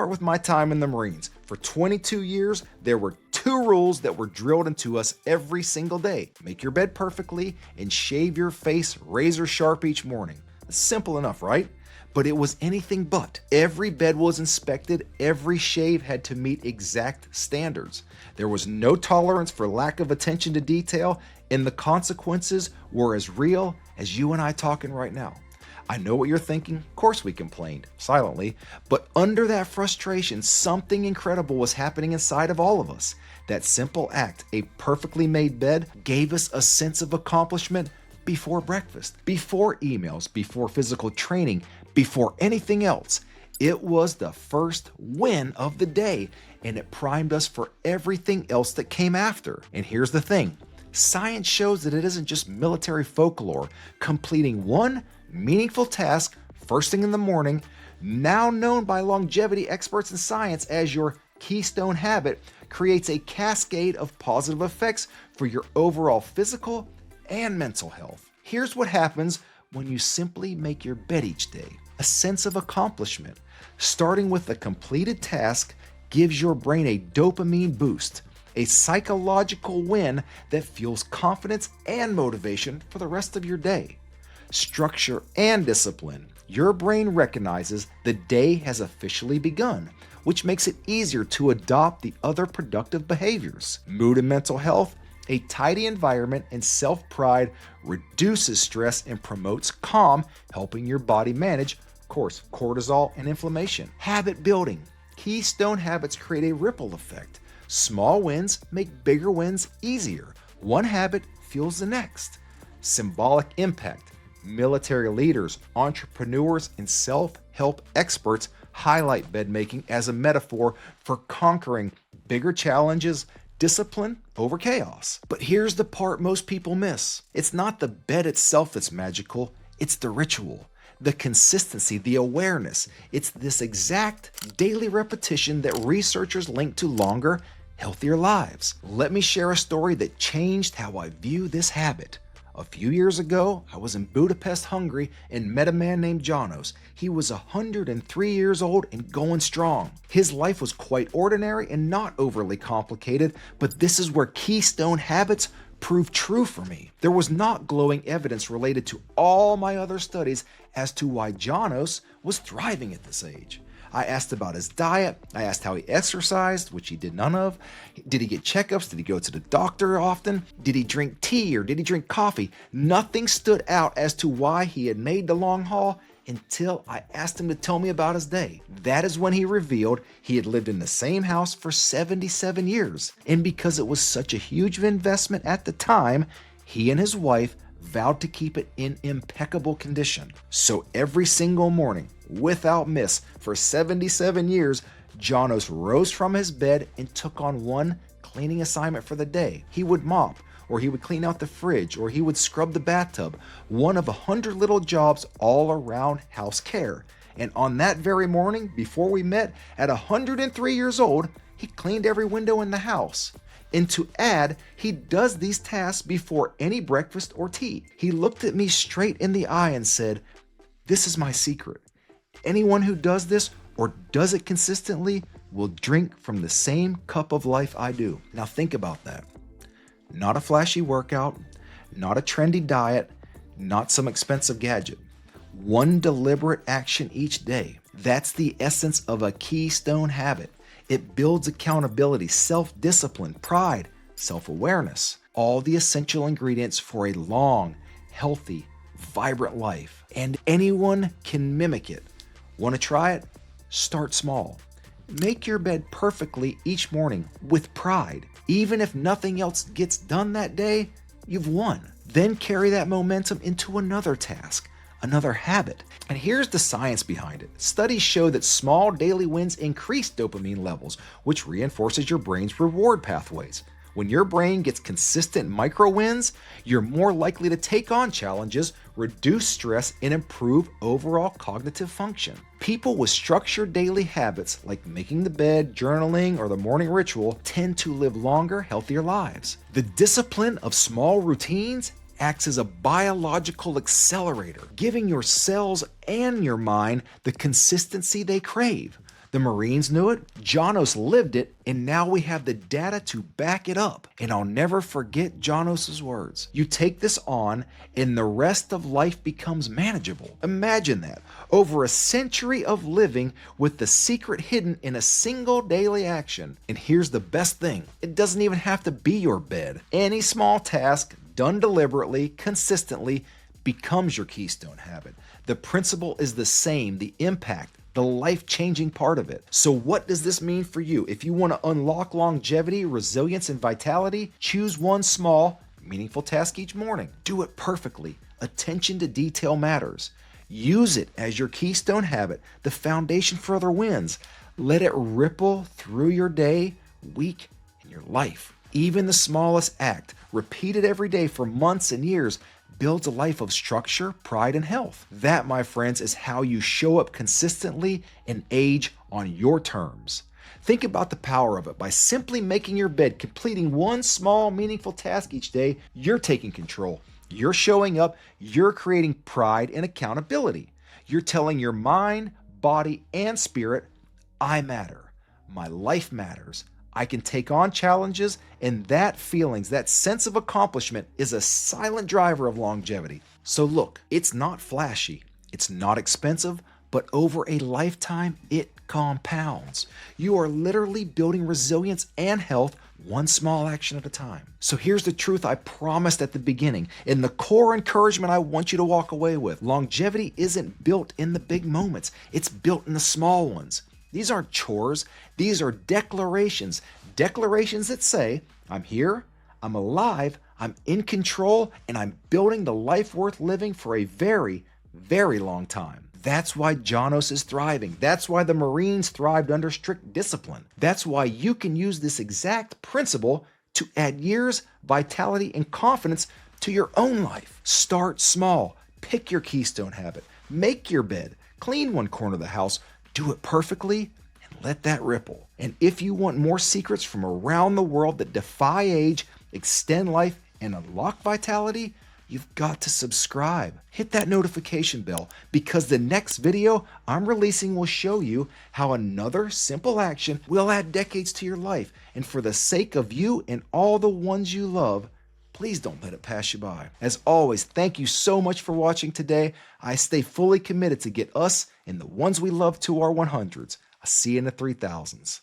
start with my time in the Marines. For 22 years, there were 2 rules that were drilled into us every single day. Make your bed perfectly and shave your face razor sharp each morning. Simple enough, right? But it was anything but. Every bed was inspected, every shave had to meet exact standards. There was no tolerance for lack of attention to detail, and the consequences were as real as you and I talking right now. I know what you're thinking. Of course we complained, silently, but under that frustration, something incredible was happening inside of all of us. That simple act, a perfectly made bed, gave us a sense of accomplishment before breakfast, before emails, before physical training, before anything else. It was the first win of the day, and it primed us for everything else that came after. And here's the thing. Science shows that it isn't just military folklore. Completing one meaningful task first thing in the morning, now known by longevity experts in science as your keystone habit, creates a cascade of positive effects for your overall physical and mental health. Here's what happens when you simply make your bed each day. A sense of accomplishment. Starting with a completed task gives your brain a dopamine boost, a psychological win that fuels confidence and motivation for the rest of your day. Structure and discipline. Your brain recognizes the day has officially begun, which makes it easier to adopt the other productive behaviors. Mood and mental health. A tidy environment and self-pride reduces stress and promotes calm, helping your body manage, of course, cortisol and inflammation. Habit building. Keystone habits create a ripple effect. Small wins make bigger wins easier. One habit fuels the next. Symbolic impact. Military leaders, entrepreneurs, and self-help experts highlight bed making as a metaphor for conquering bigger challenges, discipline over chaos. But here's the part most people miss. It's not the bed itself that's magical, it's the ritual, the consistency, the awareness. It's this exact daily repetition that researchers link to longer, healthier lives. Let me share a story that changed how I view this habit. A few years ago, I was in Budapest, Hungary, and met a man named Janos. He was 103 years old and going strong. His life was quite ordinary and not overly complicated, but this is where keystone habits proved true for me. There was not glowing evidence related to all my other studies as to why Janos was thriving at this age. I asked about his diet. I asked how he exercised, which he did none of. Did he get checkups? Did he go to the doctor often? Did he drink tea or did he drink coffee? Nothing stood out as to why he had made the long haul until I asked him to tell me about his day. That is when he revealed he had lived in the same house for 77 years. And because it was such a huge investment at the time, he and his wife vowed to keep it in impeccable condition. So every single morning, without miss, for 77 years, Janos rose from his bed and took on one cleaning assignment for the day. He would mop, or he would clean out the fridge, or he would scrub the bathtub, one of 100 little jobs all around house care. And on that very morning, before we met, at 103 years old, he cleaned every window in the house. And to add, he does these tasks before any breakfast or tea. He looked at me straight in the eye and said, "This is my secret. Anyone who does this or does it consistently will drink from the same cup of life I do." Now think about that. Not a flashy workout, not a trendy diet, not some expensive gadget. One deliberate action each day. That's the essence of a keystone habit. It builds accountability, self-discipline, pride, self-awareness, all the essential ingredients for a long, healthy, vibrant life. And anyone can mimic it. Want to try it? Start small. Make your bed perfectly each morning with pride. Even if nothing else gets done that day, you've won. Then carry that momentum into another task, another habit. And here's the science behind it. Studies show that small daily wins increase dopamine levels, which reinforces your brain's reward pathways. When your brain gets consistent micro wins, you're more likely to take on challenges, reduce stress, and improve overall cognitive function. People with structured daily habits like making the bed, journaling, or the morning ritual tend to live longer, healthier lives. The discipline of small routines acts as a biological accelerator, giving your cells and your mind the consistency they crave. The Marines knew it, Janos lived it, and now we have the data to back it up. And I'll never forget Janos's words. You take this on, and the rest of life becomes manageable. Imagine that. Over a century of living with the secret hidden in a single daily action. And here's the best thing. It doesn't even have to be your bed. Any small task done deliberately, consistently, becomes your keystone habit. The principle is the same, the impact, the life-changing part of it. So what does this mean for you? If you want to unlock longevity, resilience, and vitality, choose one small, meaningful task each morning. Do it perfectly. Attention to detail matters. Use it as your keystone habit, the foundation for other wins. Let it ripple through your day, week, and your life. Even the smallest act, repeated every day for months and years, builds a life of structure, pride, and health. That, my friends, is how you show up consistently and age on your terms. Think about the power of it. By simply making your bed, completing one small, meaningful task each day, you're taking control. You're showing up. You're creating pride and accountability. You're telling your mind, body, and spirit, I matter. My life matters. I can take on challenges, and that sense of accomplishment is a silent driver of longevity. So look, it's not flashy, it's not expensive, but over a lifetime, it compounds. You are literally building resilience and health one small action at a time. So here's the truth I promised at the beginning, and the core encouragement I want you to walk away with. Longevity isn't built in the big moments, it's built in the small ones. These aren't chores, these are declarations. Declarations that say, I'm here, I'm alive, I'm in control, and I'm building the life worth living for a very, very long time. That's why Janos is thriving. That's why the Marines thrived under strict discipline. That's why you can use this exact principle to add years, vitality, and confidence to your own life. Start small. Pick your keystone habit. Make your bed. Clean one corner of the house. Do it perfectly and let that ripple. And if you want more secrets from around the world that defy age, extend life, and unlock vitality, you've got to subscribe. Hit that notification bell because the next video I'm releasing will show you how another simple action will add decades to your life. And for the sake of you and all the ones you love, please don't let it pass you by. As always, thank you so much for watching today. I stay fully committed to get us and the ones we love to our 100s. I'll see you in the 3000s.